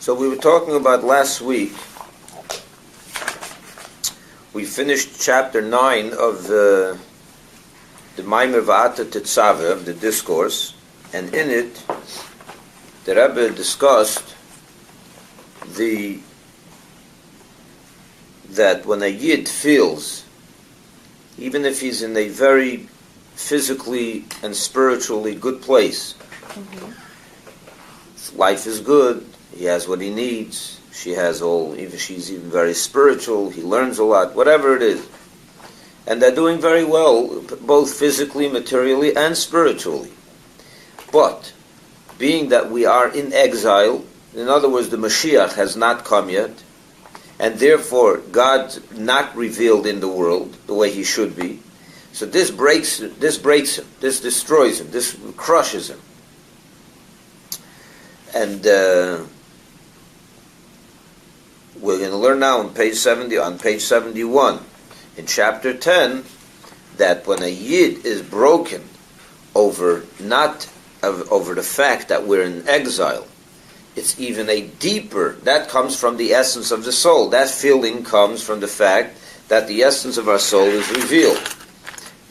So we were talking about last week, we finished chapter 9 of the Maimer Va'ata Tetzaveh, of the discourse, and in it, the Rebbe discussed that when a Yid feels, even if he's in a very physically and spiritually good place, life is good, he has what he needs, she's even very spiritual, he learns a lot, whatever it is. And they're doing very well, both physically, materially, and spiritually. But, being that we are in exile, in other words, the Mashiach has not come yet, and therefore God's not revealed in the world the way he should be, so this breaks him, this destroys him, this crushes him. And we're going to learn now on page 71, in chapter 10, that when a Yid is broken over the fact that we're in exile, it's even a deeper, that comes from the essence of the soul. That feeling comes from the fact that the essence of our soul is revealed.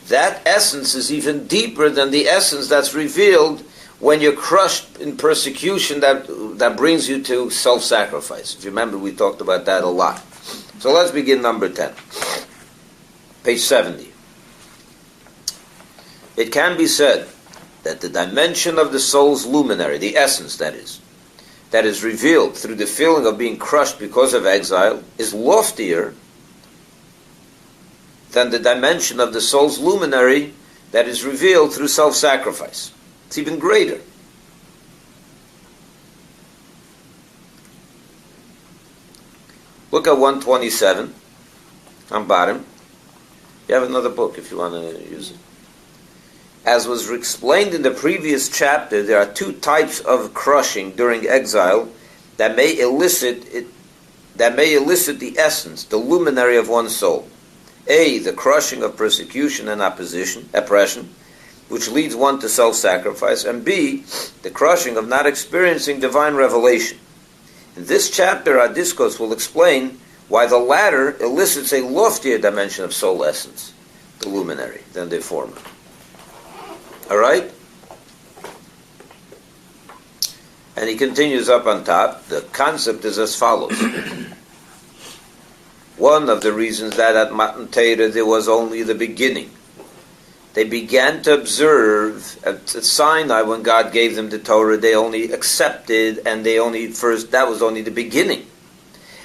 That essence is even deeper than the essence that's revealed when you're crushed in persecution that brings you to self-sacrifice. If you remember, we talked about that a lot. So let's begin number 10. Page 70. It can be said that the dimension of the soul's luminary, the essence that is revealed through the feeling of being crushed because of exile, is loftier than the dimension of the soul's luminary that is revealed through self-sacrifice. It's even greater. Look at 127 on bottom. You have another book if you want to use it. As was explained in the previous chapter, there are two types of crushing during exile that may elicit the essence, the luminary of one's soul. A, the crushing of persecution and oppression, which leads one to self-sacrifice, and B, the crushing of not experiencing divine revelation. In this chapter, our discourse will explain why the latter elicits a loftier dimension of soul essence, the luminary, than the former. All right? And he continues up on top. The concept is as follows. One of the reasons that at Matan Torah there was only the beginning. They began to observe at Sinai when God gave them the Torah. They only accepted, and that was only the beginning.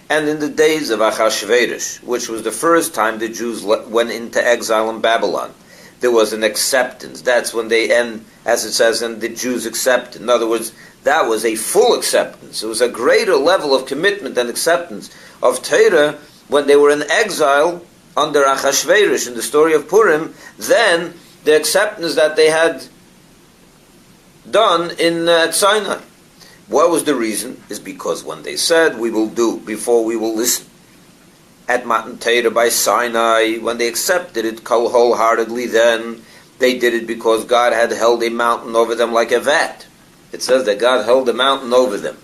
And in the days of Achashverosh, which was the first time the Jews went into exile in Babylon, there was an acceptance. That's when they end, as it says, and the Jews accepted. In other words, that was a full acceptance. It was a greater level of commitment and acceptance of Torah when they were in exile under Achashverosh in the story of Purim, than the acceptance that they had done at Sinai. What was the reason? Is because when they said, we will do, before we will listen, at Matan Torah by Sinai, when they accepted it wholeheartedly, then they did it because God had held a mountain over them like a vat. It says that God held a mountain over them.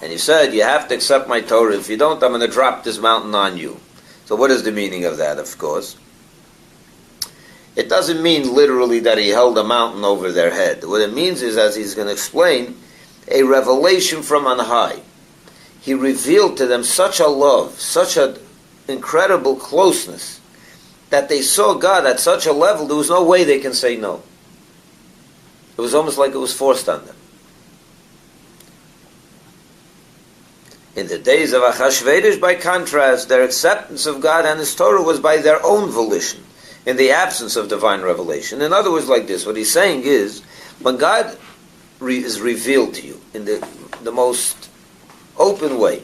And he said, you have to accept my Torah. If you don't, I'm going to drop this mountain on you. So what is the meaning of that, of course? It doesn't mean literally that he held a mountain over their head. What it means is, as he's going to explain, a revelation from on high. He revealed to them such a love, such an incredible closeness, that they saw God at such a level there was no way they can say no. It was almost like it was forced on them. In the days of Achashverosh, by contrast, their acceptance of God and His Torah was by their own volition, in the absence of divine revelation. In other words, like this, what he's saying is, when God is revealed to you in the most open way,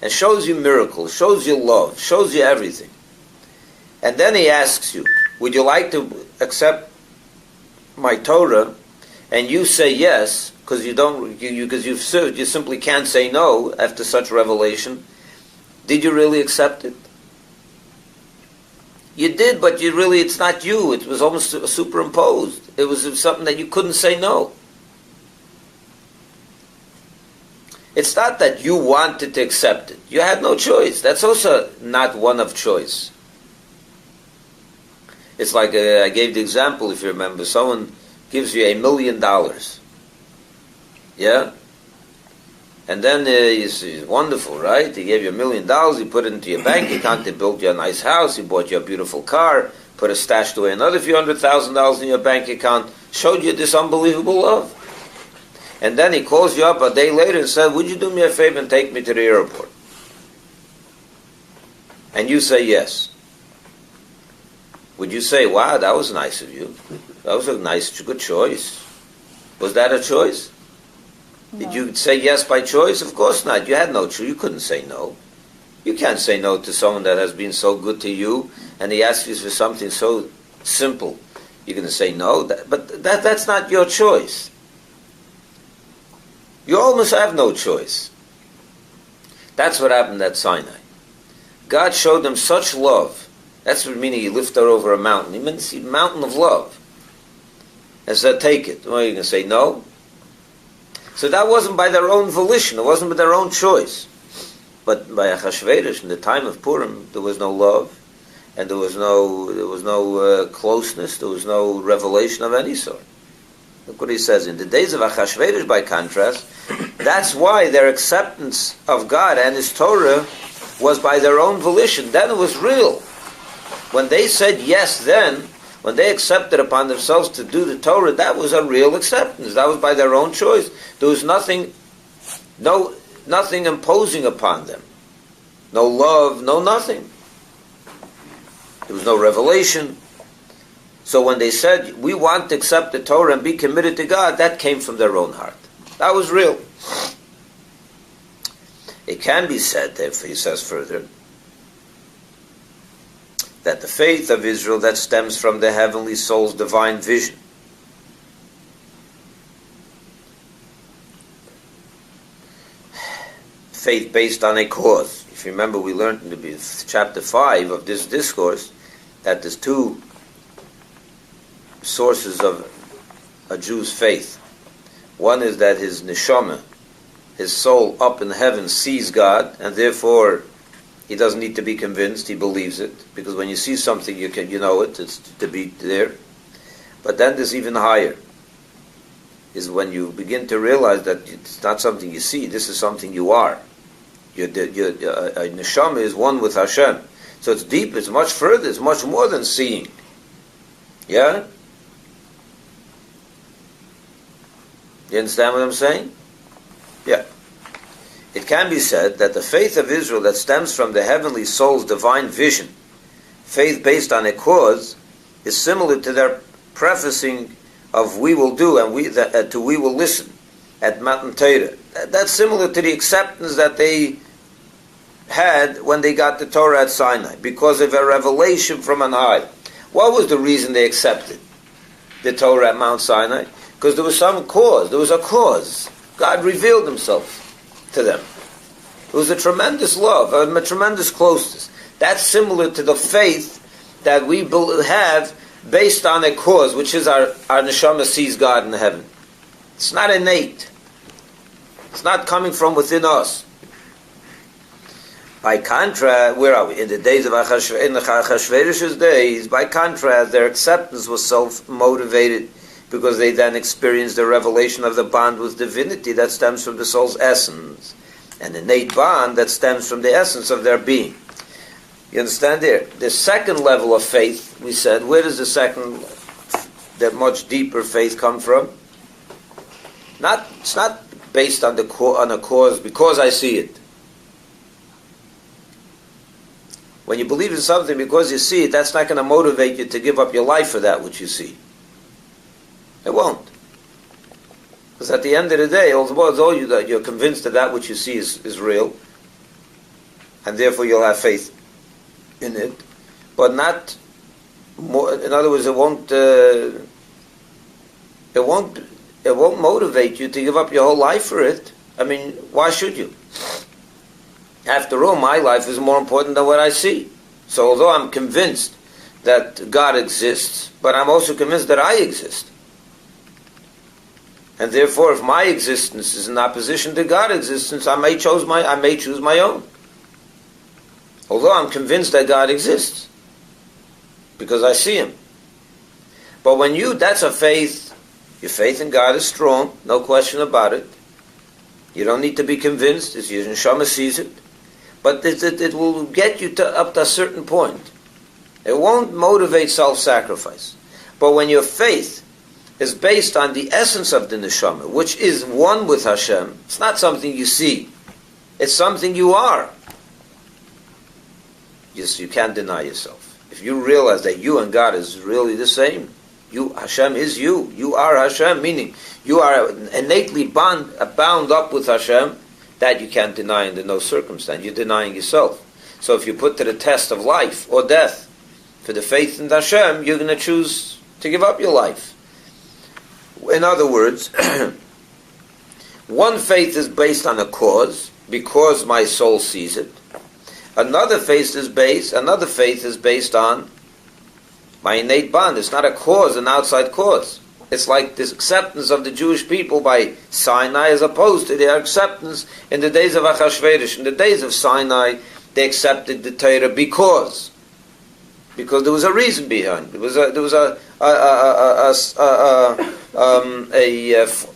and shows you miracles, shows you love, shows you everything, and then he asks you, would you like to accept my Torah? And you say yes, because you simply can't say no after such revelation. Did you really accept it? You did, but it's not you. It was almost superimposed. It was something that you couldn't say no. It's not that you wanted to accept it. You had no choice. That's also not one of choice. It's like I gave the example, if you remember, someone gives you $1 million. Yeah? And then it's wonderful, right? He gave you $1 million, he put it into your bank account, he built you a nice house, he bought you a beautiful car, put a stashed away another few $100,000 in your bank account, showed you this unbelievable love. And then he calls you up a day later and said, would you do me a favor and take me to the airport? And you say yes. Would you say, wow, that was nice of you? That was a nice, good choice. Was that a choice? No. Did you say yes by choice? Of course not. You had no choice. You couldn't say no. You can't say no to someone that has been so good to you and he asks you for something so simple. You're going to say no? But that's not your choice. You almost have no choice. That's what happened at Sinai. God showed them such love. That's what meaning he lifted her over a mountain. He meant a mountain of love. And said, take it. Well, you're going to say no? So that wasn't by their own volition. It wasn't by their own choice. But by Achashverosh, in the time of Purim, there was no love. And there was no closeness. There was no revelation of any sort. Look what he says. In the days of Achashverosh, by contrast, that's why their acceptance of God and His Torah was by their own volition. Then it was real. When they said yes then, when they accepted upon themselves to do the Torah, that was a real acceptance. That was by their own choice. There was nothing imposing upon them. No love, no nothing. There was no revelation. So when they said, we want to accept the Torah and be committed to God, that came from their own heart. That was real. It can be said, therefore, he says further, that the faith of Israel that stems from the heavenly soul's divine vision faith based on a cause. If you remember, we learned in chapter 5 of this discourse that there's two sources of a Jew's faith. One is that his neshama, his soul up in heaven, sees God, and therefore he doesn't need to be convinced, he believes it, because when you see something, you know it, it's to be there. But then there's even higher, is when you begin to realize that it's not something you see, this is something you are. Your neshama is one with Hashem. So it's deep, it's much further, it's much more than seeing. Yeah? You understand what I'm saying? Yeah. It can be said that the faith of Israel that stems from the heavenly soul's divine vision, faith based on a cause, is similar to their prefacing of we will do and to we will listen at Matan Torah. That's similar to the acceptance that they had when they got the Torah at Sinai, because of a revelation from on high. What was the reason they accepted the Torah at Mount Sinai? Because there was some cause. There was a cause. God revealed Himself to them. It was a tremendous love, a tremendous closeness. That's similar to the faith that we have based on a cause, which is our neshama sees God in heaven. It's not innate. It's not coming from within us. By contrast, where are we? In the days of Achashverosh's days, by contrast, their acceptance was self-motivated, because they then experienced the revelation of the bond with divinity that stems from the soul's essence, an innate bond that stems from the essence of their being. You understand there? The second level of faith, we said, where does that much deeper faith come from? It's not based on a cause, because I see it. When you believe in something because you see it, that's not going to motivate you to give up your life for that which you see. It won't. Because at the end of the day, although you're convinced that which you see is real, and therefore you'll have faith in it, but not more. In other words, it won't motivate you to give up your whole life for it. I mean, why should you? After all, my life is more important than what I see. So although I'm convinced that God exists, but I'm also convinced that I exist. And therefore, if my existence is in opposition to God's existence, I may choose my own. Although I'm convinced that God exists, because I see Him. But when that's a faith, your faith in God is strong, no question about it. You don't need to be convinced, as your neshama sees it. But it will get you up to a certain point. It won't motivate self-sacrifice. But when your faith is based on the essence of the neshama, which is one with Hashem, it's not something you see. It's something you are. You can't deny yourself. If you realize that you and God is really the same, Hashem is you. You are Hashem, meaning you are innately bound up with Hashem, that you can't deny under no circumstance. You're denying yourself. So if you put to the test of life or death for the faith in Hashem, you're going to choose to give up your life. In other words, one faith is based on a cause, because my soul sees it. Another faith is based on my innate bond. It's not a cause, an outside cause. It's like this acceptance of the Jewish people by Sinai as opposed to their acceptance in the days of Achashverosh. In the days of Sinai, they accepted the Torah because there was a reason behind it. There was an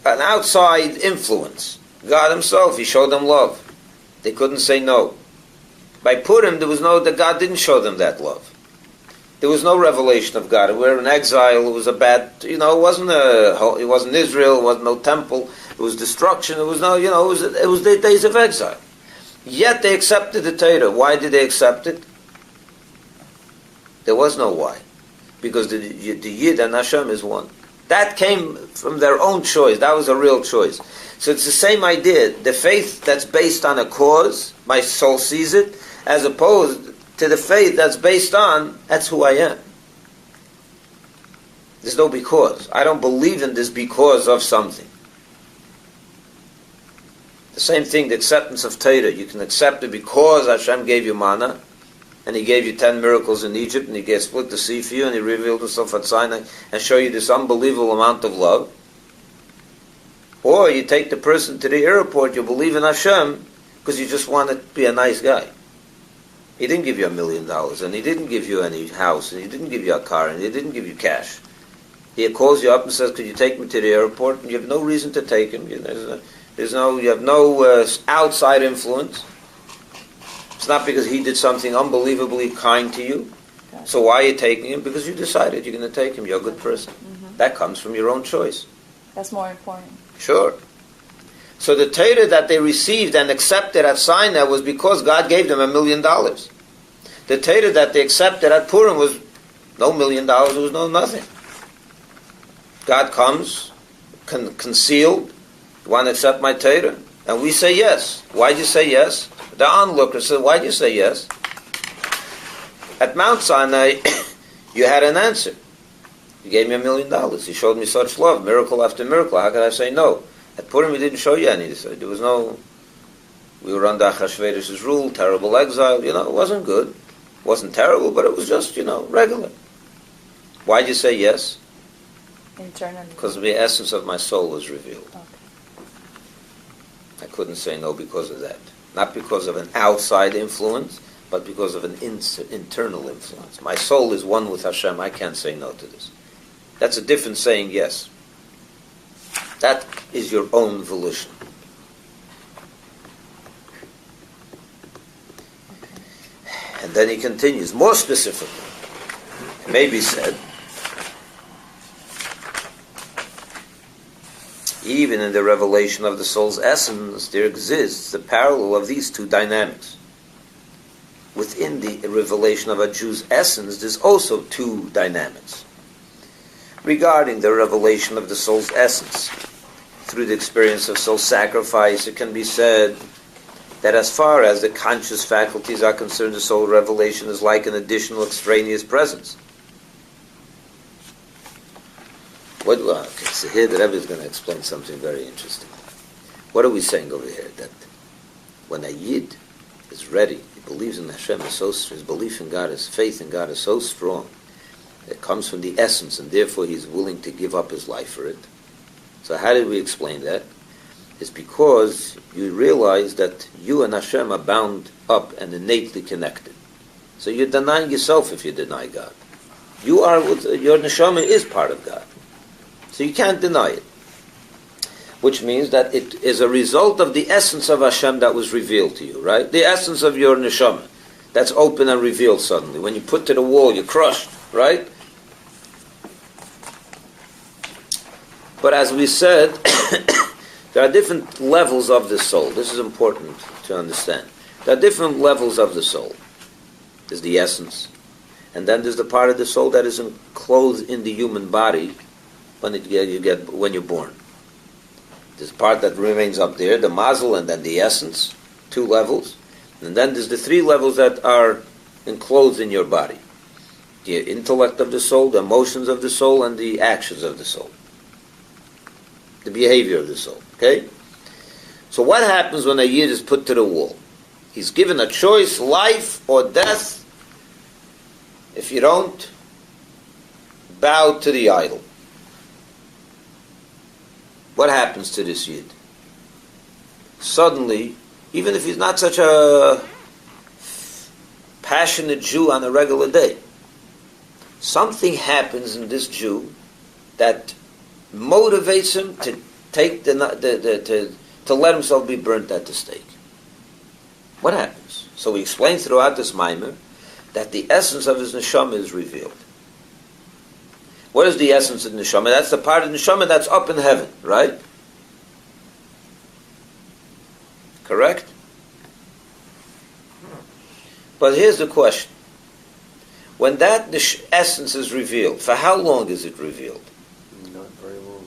outside influence. God Himself, He showed them love. They couldn't say no. By Purim, God didn't show them that love. There was no revelation of God. We were in exile. It was a bad, it wasn't Israel. It wasn't no temple. It was destruction. It was it was the days of exile. Yet they accepted the Torah. Why did they accept it? There was no why. Because the Yid and Hashem is one. That came from their own choice. That was a real choice. So it's the same idea. The faith that's based on a cause, my soul sees it, as opposed to the faith that's based on, that's who I am. There's no because. I don't believe in this because of something. The same thing, the acceptance of Torah. You can accept it because Hashem gave you manna, and He gave you 10 miracles in Egypt, and He split the sea for you, and He revealed Himself at Sinai, and show you this unbelievable amount of love. Or you take the person to the airport, you believe in Hashem, because you just want to be a nice guy. He didn't give you $1 million, and He didn't give you any house, and He didn't give you a car, and He didn't give you cash. He calls you up and says, "Could you take me to the airport?" And you have no reason to take him. You have no outside influence. It's not because he did something unbelievably kind to you. Okay. So why are you taking him? Because you decided you're going to take him. You're a good person. Mm-hmm. That comes from your own choice. That's more important. Sure. So the Torah that they received and accepted at Sinai was because God gave them $1 million. The Torah that they accepted at Purim was no $1 million, it was no nothing. God comes, concealed, you want to accept my Torah? And we say yes. Why'd you say yes? The onlooker said, why'd you say yes? At Mount Sinai, you had an answer. You gave me $1 million. You showed me such love, miracle after miracle. How could I say no? At Purim, He didn't show you any. There was no... We were under Achashverosh's rule, terrible exile. It wasn't good. It wasn't terrible, but it was just, regular. Why'd you say yes? Internally. Because the essence of my soul was revealed. Okay. I couldn't say no because of that. Not because of an outside influence, but because of an internal influence. My soul is one with Hashem. I can't say no to this. That's a different saying yes. That is your own volition. And then he continues, more specifically. It may be said, even in the revelation of the soul's essence, there exists a parallel of these two dynamics. Within the revelation of a Jew's essence, there's also two dynamics. Regarding the revelation of the soul's essence, through the experience of soul sacrifice, it can be said that as far as the conscious faculties are concerned, the soul revelation is like an additional extraneous presence. So here the Rebbe is going to explain something very interesting. What are we saying over here? That when a Yid is ready, he believes in Hashem, his belief in God, his faith in God is so strong, it comes from the essence, and therefore he's willing to give up his life for it. So how did we explain that? It's because you realize that you and Hashem are bound up and innately connected. So you're denying yourself if you deny God. Your neshama is part of God. So you can't deny it. Which means that it is a result of the essence of Hashem that was revealed to you, right? The essence of your neshama that's open and revealed suddenly. When you put to the wall, you're crushed, right? But as we said, there are different levels of the soul. This is important to understand. There are different levels of the soul. There's the essence, and then there's the part of the soul that is enclosed in the human body when you're born. There's a part that remains up there, the mazel, and then the essence, 2 levels. And then there's the 3 levels that are enclosed in your body. The intellect of the soul, the emotions of the soul, and the actions of the soul. The behavior of the soul, okay? So what happens when a yid is put to the wall? He's given a choice, life or death, if you don't bow to the idol. What happens to this yid? Suddenly, even if he's not such a passionate Jew on a regular day, something happens in this Jew that motivates him to take to let himself be burnt at the stake. What happens? So we explain throughout this mimer that the essence of his neshama is revealed. What is the essence of neshama? That's the part of neshama that's up in heaven, right? Correct? But here's the question. When that essence is revealed, for how long is it revealed? Not very long.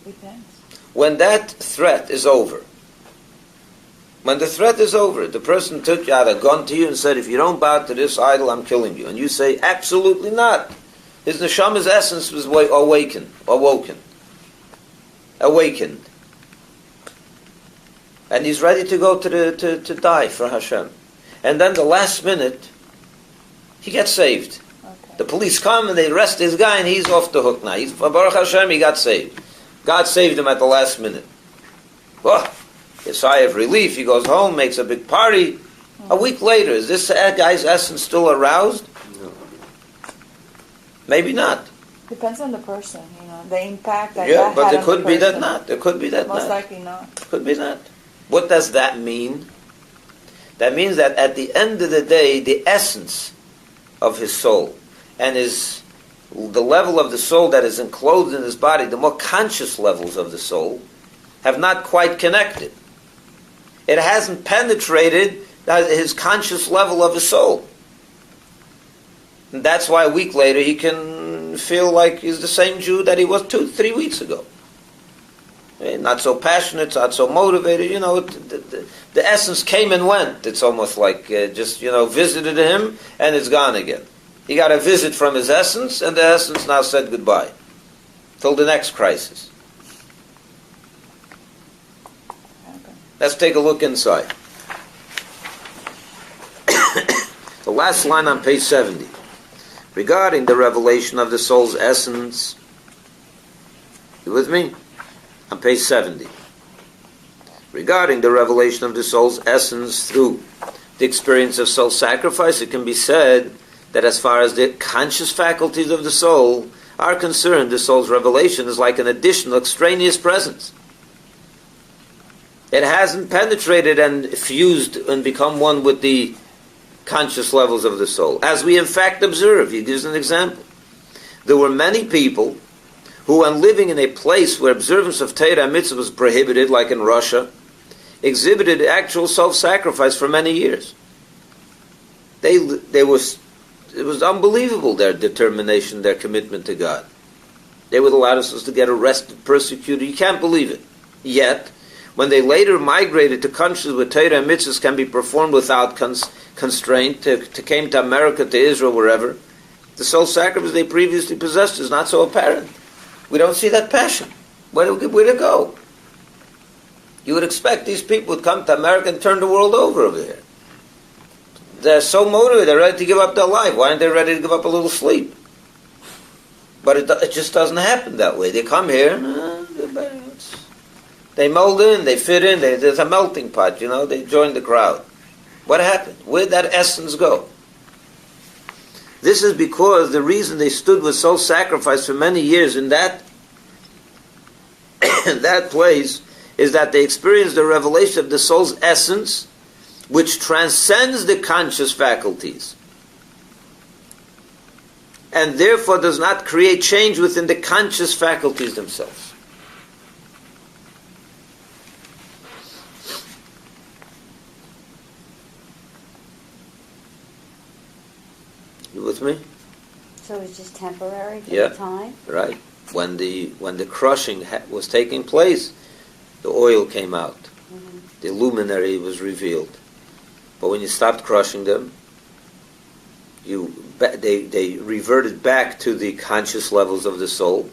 Depends. When that threat is over, when the threat is over, the person took out a gun to you and said, if you don't bow to this idol, I'm killing you. And you say, absolutely not. His neshama's essence was awakened. And he's ready to go to die for Hashem. And then the last minute, he gets saved. Okay. The police come and they arrest this guy and he's off the hook now. He's Baruch Hashem, he got saved. God saved him at the last minute. Oh, a sigh of relief. He goes home, makes a big party. A week later, is this guy's essence still aroused? No. Maybe not. Depends on the person, the impact that Yeah, that but had it on could the be that person. not. It could be that Most not. likely not. Could be not. What does that mean? That means that at the end of the day, the essence of his soul and the level of the soul that is enclosed in his body, the more conscious levels of the soul, have not quite connected. It hasn't penetrated his conscious level of his soul. And that's why a week later he can feel like he's the same Jew that he was 2-3 weeks ago. Not so passionate, not so motivated. The essence came and went. It's almost like visited him and it's gone again. He got a visit from his essence, and the essence now said goodbye till the next crisis. Okay. Let's take a look inside. The last line on page 70. Regarding the revelation of the soul's essence, you with me? On page 70. Regarding the revelation of the soul's essence through the experience of self-sacrifice, it can be said that as far as the conscious faculties of the soul are concerned, the soul's revelation is like an additional extraneous presence. It hasn't penetrated and fused and become one with the conscious levels of the soul. As we in fact observe, he gives an example. There were many people who, when living in a place where observance of Torah and mitzvah was prohibited, like in Russia, exhibited actual self-sacrifice for many years. It was unbelievable, their determination, their commitment to God. They would allow themselves to get arrested, persecuted. You can't believe it. Yet, when they later migrated to countries where Torah and mitzvahs can be performed without constraint, came to America, to Israel, wherever, the self-sacrifice they previously possessed is not so apparent. We don't see that passion. Where'd it go? You would expect these people would come to America and turn the world over here. They're so motivated, they're ready to give up their life. Why aren't they ready to give up a little sleep? But it just doesn't happen that way. They come here, they mold in, they fit in, there's a melting pot, they join the crowd. What happened? Where'd that essence go? This is because the reason they stood with soul sacrifice for many years in that that place is that they experienced the revelation of the soul's essence, which transcends the conscious faculties, and therefore does not create change within the conscious faculties themselves. You with me? So it's just temporary for Yeah. the time? Right. When the crushing was taking place, the oil came out. Mm-hmm. The luminary was revealed. But when you stopped crushing them, they reverted back to the conscious levels of the soul.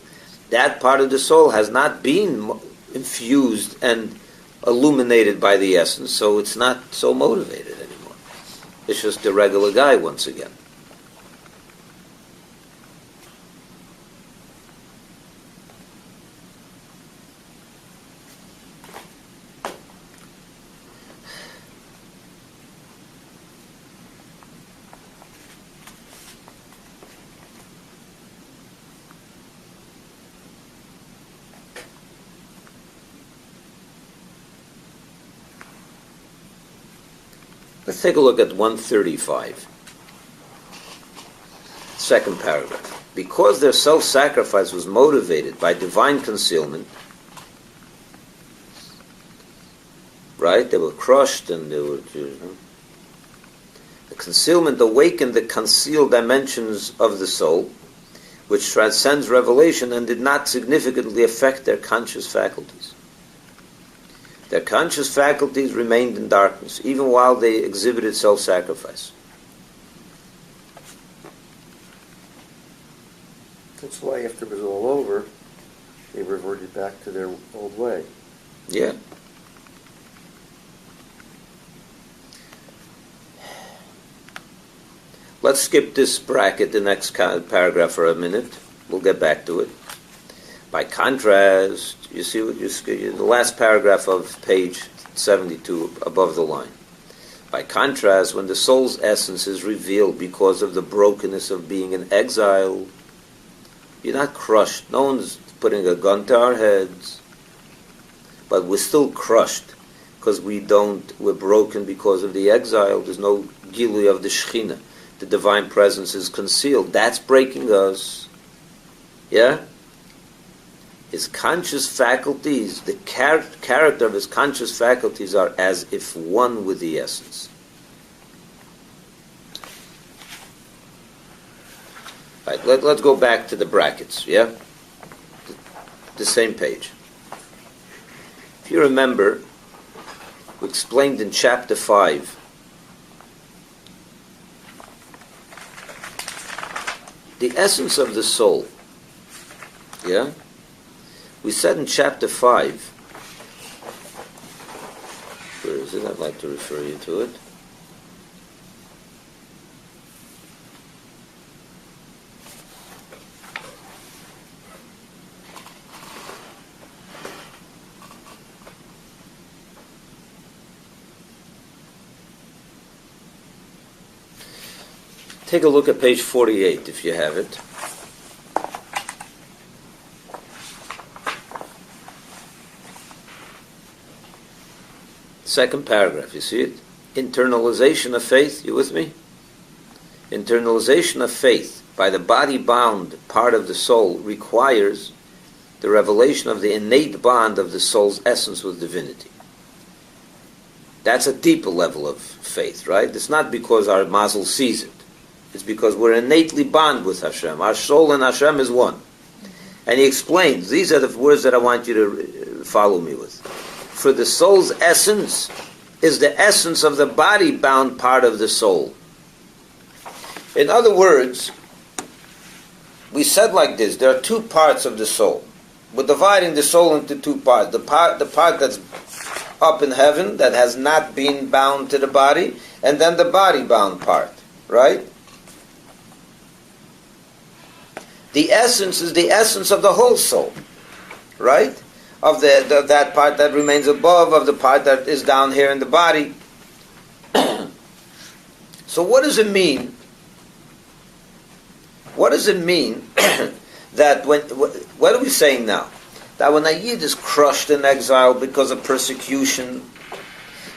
That part of the soul has not been infused and illuminated by the essence, so it's not so motivated anymore. It's just the regular guy once again. Let's take a look at 135. Second paragraph. Because their self-sacrifice was motivated by divine concealment, right? They were crushed and they were... The concealment awakened the concealed dimensions of the soul, which transcends revelation and did not significantly affect their conscious faculties. Their conscious faculties remained in darkness, even while they exhibited self-sacrifice. That's why after it was all over, they reverted back to their old way. Yeah. Let's skip this bracket, the next paragraph for a minute. We'll get back to it. By contrast, you see what the last paragraph of page 72 above the line. By contrast, when the soul's essence is revealed because of the brokenness of being in exile, you're not crushed. No one's putting a gun to our heads, but we're still crushed because we're broken because of the exile. There's no gilui of the Shekhinah. The divine presence is concealed. That's breaking us. Yeah? His conscious faculties, the character of his conscious faculties are as if one with the essence. Right, let's go back to the brackets, yeah? The same page. If you remember, we explained in chapter 5, the essence of the soul, yeah? We said in chapter 5, where is it? I'd like to refer you to it. Take a look at page 48 if you have it. Second paragraph, you see it? Internalization of faith, you with me? Internalization of faith by the body-bound part of the soul requires the revelation of the innate bond of the soul's essence with divinity. That's a deeper level of faith, right? It's not because our mazel sees it. It's because we're innately bound with Hashem. Our soul and Hashem is one. And he explains, these are the words that I want you to follow me with. For the soul's essence is the essence of the body-bound part of the soul. In other words, we said like this, there are two parts of the soul. We're dividing the soul into two parts. The part that's up in heaven, that has not been bound to the body, and then the body-bound part, right? the essence is the essence of the whole soul, right? Of that part that remains above, of the part that is down here in the body. So what does it mean? What does it mean that what are we saying now? That when a Yid is crushed in exile because of persecution,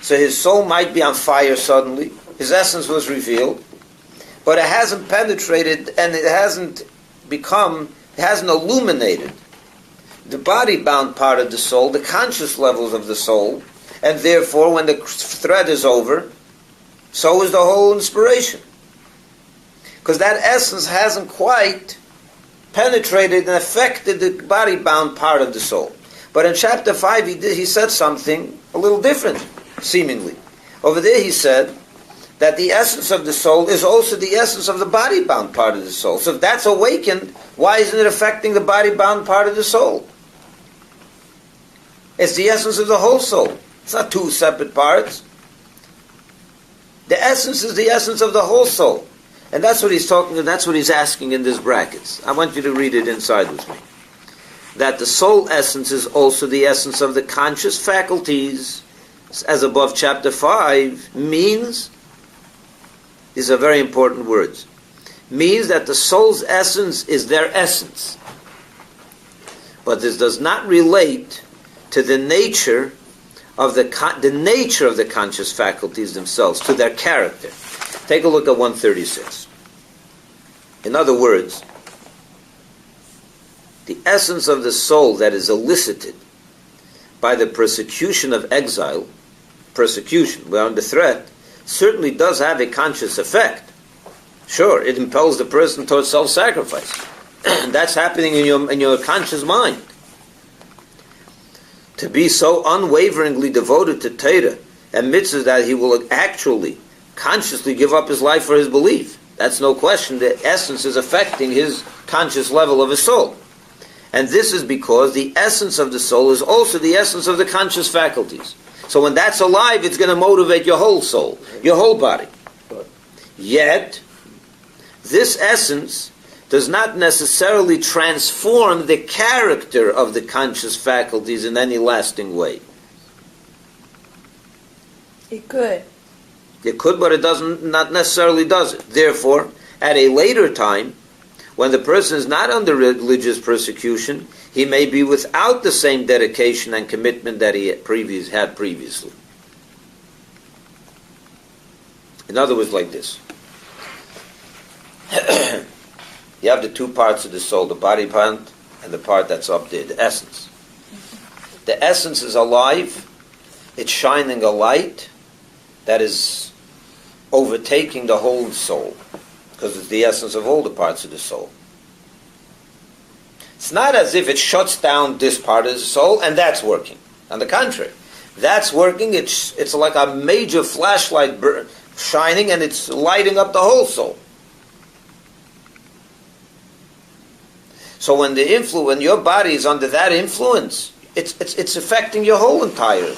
so his soul might be on fire suddenly, his essence was revealed, but it hasn't penetrated and it hasn't illuminated the body-bound part of the soul, the conscious levels of the soul, and therefore when the thread is over, so is the whole inspiration. Because that essence hasn't quite penetrated and affected the body-bound part of the soul. But in chapter 5 he said something a little different, seemingly. Over there he said that the essence of the soul is also the essence of the body-bound part of the soul. So if that's awakened, why isn't it affecting the body-bound part of the soul? It's the essence of the whole soul. It's not two separate parts. The essence is the essence of the whole soul. And that's what he's talking about, that's what he's asking in these brackets. I want you to read it inside with me. That the soul essence is also the essence of the conscious faculties, as above chapter 5, means, these are very important words, means that the soul's essence is their essence. But this does not relate to the nature of the nature of the conscious faculties themselves, to their character. Take a look at 136. In other words, the essence of the soul that is elicited by the persecution of exile, persecution, we're under threat, certainly does have a conscious effect. Sure, it impels the person towards self-sacrifice. That's happening in your conscious mind. To be so unwaveringly devoted to Torah and mitzvahs that he will actually consciously give up his life for his belief. That's no question. The essence is affecting his conscious level of his soul. And this is because the essence of the soul is also the essence of the conscious faculties. So when that's alive, it's going to motivate your whole soul, your whole body. Yet, this essence does not necessarily transform the character of the conscious faculties in any lasting way. It could. It could, but it not necessarily does it. Therefore, at a later time, when the person is not under religious persecution, he may be without the same dedication and commitment that he had previously. In other words, like this. You have the two parts of the soul, the body part and the part that's up there, the essence. The essence is alive. It's shining a light that is overtaking the whole soul, because it's the essence of all the parts of the soul. It's not as if it shuts down this part of the soul and that's working. On the contrary, that's working. It's like a major flashlight shining, and it's lighting up the whole soul. So when your body is under that influence, it's affecting your whole entire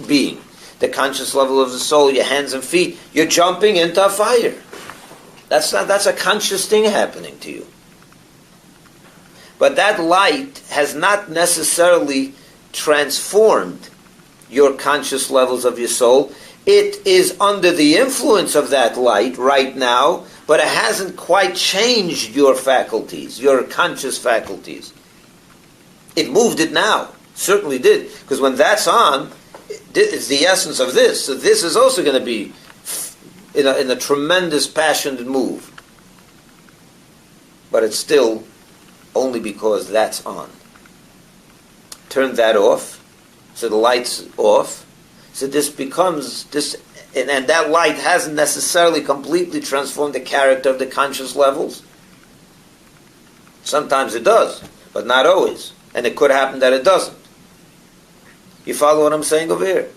being. The conscious level of the soul, your hands and feet, you're jumping into a fire. That's a conscious thing happening to you. But that light has not necessarily transformed your conscious levels of your soul. It is under the influence of that light right now, but it hasn't quite changed your faculties, your conscious faculties. It moved it now, certainly did, because when that's on, it's the essence of this. So this is also going to be in a tremendous passionate move. But it's still only because that's on. Turn that off, so the light's off. So this becomes this, and that light hasn't necessarily completely transformed the character of the conscious levels. Sometimes it does, but not always. And it could happen that it doesn't. You follow what I'm saying over here?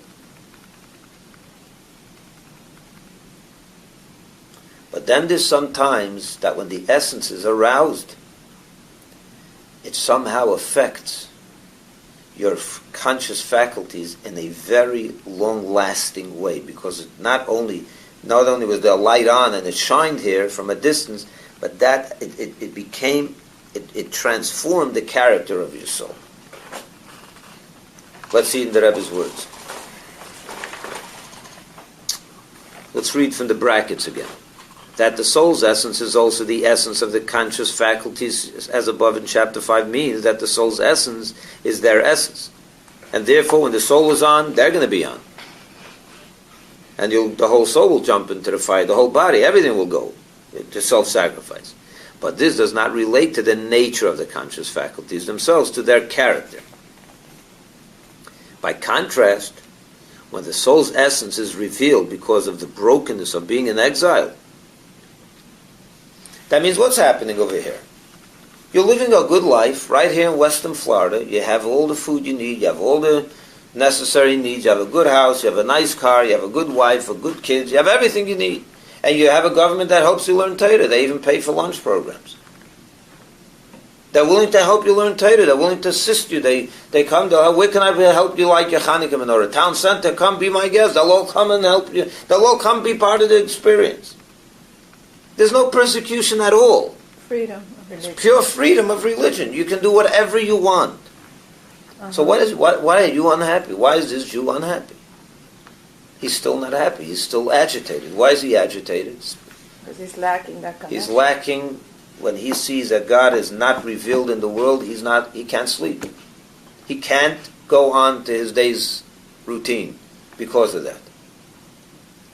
But then there's sometimes that when the essence is aroused, it somehow affects your conscious faculties in a very long-lasting way, because it not only was the light on and it shined here from a distance, but that it became it transformed the character of your soul. Let's see in the Rebbe's words. Let's read from the brackets again. That the soul's essence is also the essence of the conscious faculties, as above in chapter 5, means that the soul's essence is their essence. And therefore, when the soul is on, they're going to be on. And the whole soul will jump into the fire, the whole body, everything will go to self-sacrifice. But this does not relate to the nature of the conscious faculties themselves, to their character. By contrast, when the soul's essence is revealed because of the brokenness of being in exile, that means what's happening over here? You're living a good life right here in Weston, Florida. You have all the food you need. You have all the necessary needs. You have a good house. You have a nice car. You have a good wife, a good kids. You have everything you need. And you have a government that helps you learn Torah. They even pay for lunch programs. They're willing to help you learn Torah. They're willing to assist you. They come to, where can I help you like your Hanukkah menorah? Town center, come be my guest. They'll all come and help you. They'll all come be part of the experience. There's no persecution at all. Freedom of religion. It's pure freedom of religion. You can do whatever you want. So why are you unhappy? Why is this Jew unhappy? He's still not happy. He's still agitated. Why is he agitated? Because he's lacking that connection. He's lacking when he sees that God is not revealed in the world. He can't sleep. He can't go on to his day's routine because of that.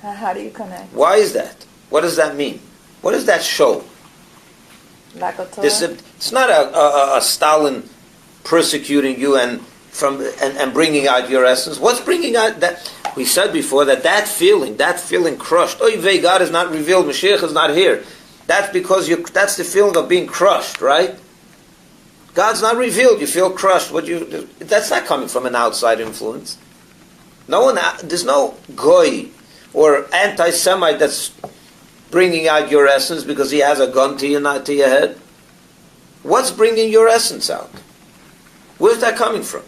How do you connect? Why is that? What does that mean? What does that show? Lack of Torah? It's not a Stalin persecuting you and bringing out your essence. What's bringing out that? We said before that feeling crushed. Oy vey, God is not revealed. Mashiach is not here. That's because that's the feeling of being crushed, right? God's not revealed. You feel crushed. That's not coming from an outside influence. There's no goy or anti-Semite that's bringing out your essence because he has a gun to your head. What's bringing your essence out? Where's that coming from?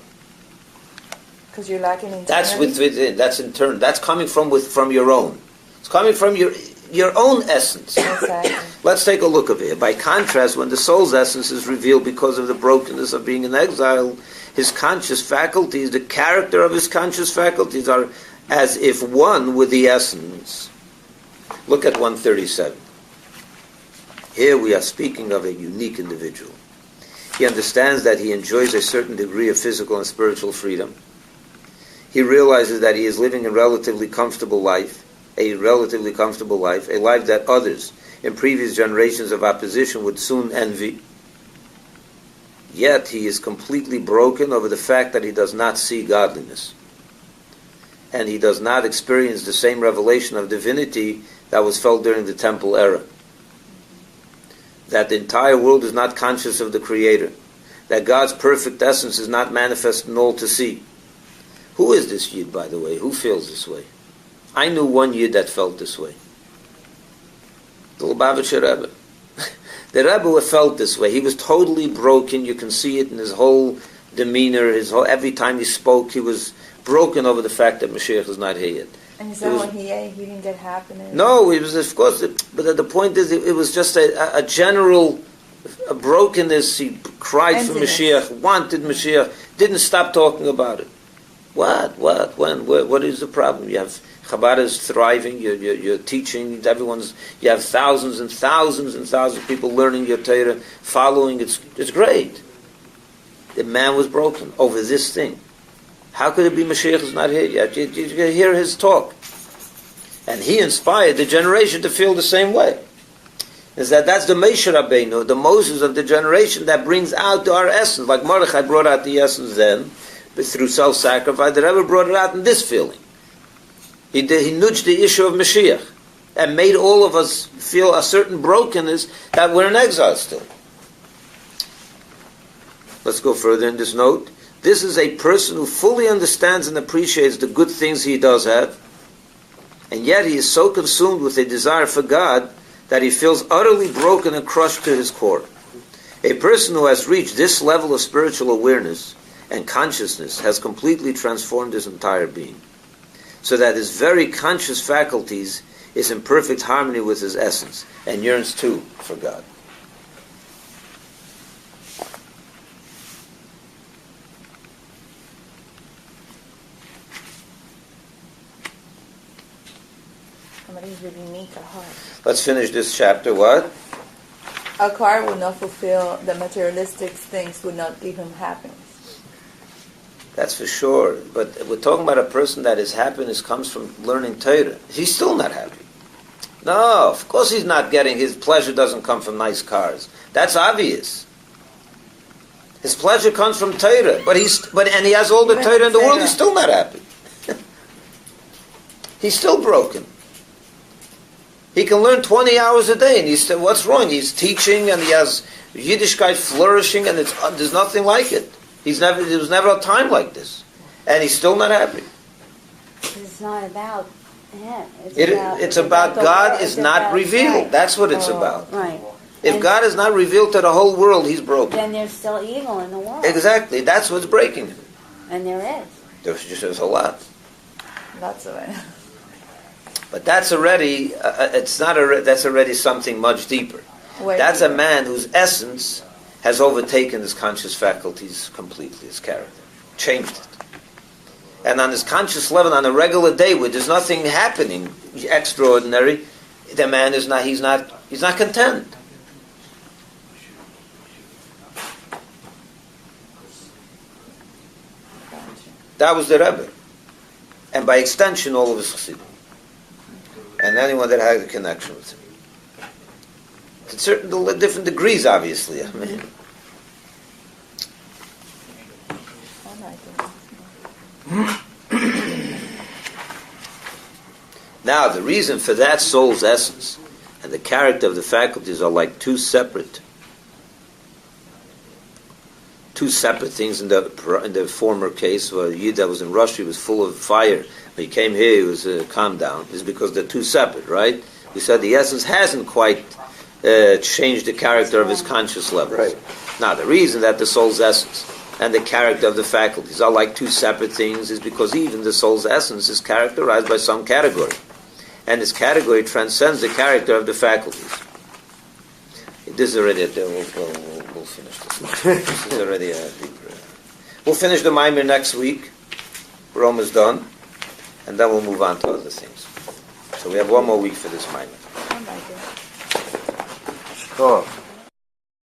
Because you're lacking internally? That's within. That's internal. That's coming from your own. It's coming from your own essence. Exactly. Let's take a look over here. By contrast, when the soul's essence is revealed because of the brokenness of being in exile, his conscious faculties, the character of his conscious faculties are as if one with the essence. Look at 137. Here we are speaking of a unique individual. He understands that he enjoys a certain degree of physical and spiritual freedom. He realizes that he is living a relatively comfortable life, a life that others in previous generations of opposition would soon envy. Yet he is completely broken over the fact that he does not see godliness. And he does not experience the same revelation of divinity that was felt during the temple era. That the entire world is not conscious of the Creator. That God's perfect essence is not manifest in all to see. Who is this Yid, by the way? Who feels this way? I knew one Yid that felt this way. The Lubavitcher Rebbe. The Rebbe felt this way. He was totally broken. You can see it in his whole demeanor. Every time he spoke, he was broken over the fact that Mashiach is not here yet. And is that what he ate? He didn't get happiness? No, it was, of course, but the point is, it was just a general brokenness. He cried for Mashiach, wanted Mashiach, didn't stop talking about it. When, what is the problem? You have Chabad is thriving, you're teaching, you have thousands and thousands and thousands of people learning your Torah, following, it's great. The man was broken over this thing. How could it be Mashiach is not here yet? You can hear his talk. And he inspired the generation to feel the same way. That's the Moshe Rabbeinu, the Moses of the generation that brings out our essence. Like Mordechai brought out the essence then, but through self-sacrifice, the Rebbe brought it out in this feeling. He nudged the issue of Mashiach and made all of us feel a certain brokenness that we're in exile still. Let's go further in this note. This is a person who fully understands and appreciates the good things he does have, and yet he is so consumed with a desire for God that he feels utterly broken and crushed to his core. A person who has reached this level of spiritual awareness and consciousness has completely transformed his entire being, so that his very conscious faculties is in perfect harmony with his essence and yearns too for God. Somebody really needs a heart. Let's finish this chapter. What? A car would not fulfill the materialistic things, would not give him happiness. That's for sure. But we're talking about a person that his happiness comes from learning Torah. He's still not happy. No, of course he's not getting, his pleasure doesn't come from nice cars. That's obvious. His pleasure comes from Torah, but and he has all the Torah in the world, he's still not happy. He's still broken. He can learn 20 hours a day, and he's still, what's wrong? He's teaching, and he has Yiddishkeit flourishing, and there's nothing like it. There was never a time like this, and he's still not happy. It's not about him. It's about God is not revealed. Right. That's what it's about. Right. If God is not revealed to the whole world, he's broken. Then there's still evil in the world. Exactly. That's what's breaking him. And there is. There's a lot. Lots of it. But that's already, that's already something much deeper. That's a man whose essence has overtaken his conscious faculties completely, his character. Changed it. And on his conscious level, on a regular day where there's nothing happening extraordinary, the man is not, he's not content. That was the Rebbe. And by extension, all of his Chassidim. And anyone that had a connection with him. To certain different degrees, obviously. I mean. Now, the reason for that soul's essence and the character of the faculties are like two separate things. In the former case, where Yid that was in Russia, he was full of fire. When he came here, he was calmed down. It's because they're two separate, right? We said the essence hasn't quite changed the character of his conscious levels. Right. Now, the reason that the soul's essence and the character of the faculties are like two separate things is because even the soul's essence is characterized by some category. And this category transcends the character of the faculties. This is already we'll finish this. This is already a deeper. We'll finish the Maimer next week. We're almost done. And then we'll move on to other things. So we have one more week for this Maimer. Oh my God. Oh.